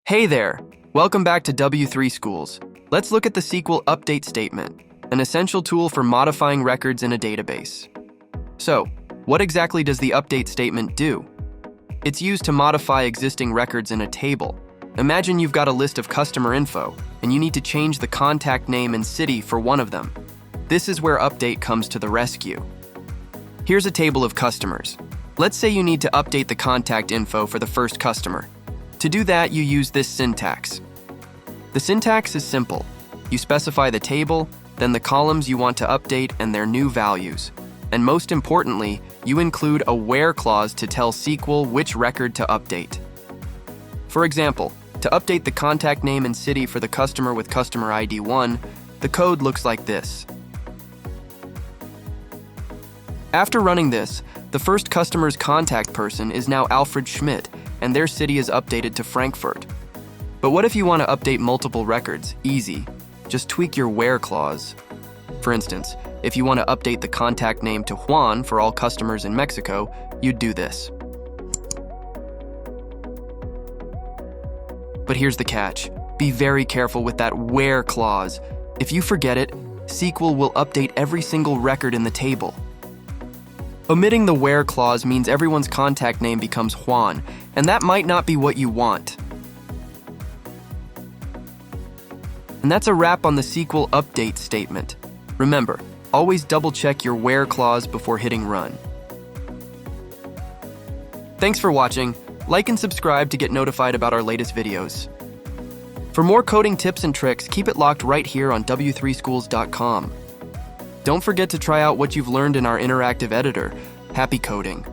Hey there! Welcome back to W3 Schools. Let's look at the SQL UPDATE statement, an essential tool for modifying records in a database. So, what exactly does the update statement do? It's used to modify existing records in a table. Imagine you've got a list of customer info, and you need to change the contact name and city for one of them. This is where update comes to the rescue. Here's a table of customers. Let's say you need to update the contact info for the first customer. To do that, you use this syntax. The syntax is simple. You specify the table, then the columns you want to update and their new values. And most importantly, you include a where clause to tell SQL which record to update. For example, to update the contact name and city for the customer with customer ID 1, the code looks like this. After running this, the first customer's contact person is now Alfred Schmidt, and their city is updated to Frankfurt. But what if you want to update multiple records? Easy. Just tweak your where clause. For instance, if you want to update the contact name to Juan for all customers in Mexico, you'd do this. But here's the catch. Be very careful with that where clause. If you forget it, SQL will update every single record in the table. Omitting the where clause means everyone's contact name becomes Juan, and that might not be what you want. And that's a wrap on the SQL update statement. Remember, always double-check your where clause before hitting run. Thanks for watching. Like and subscribe to get notified about our latest videos. For more coding tips and tricks, keep it locked right here on w3schools.com. Don't forget to try out what you've learned in our interactive editor. Happy coding!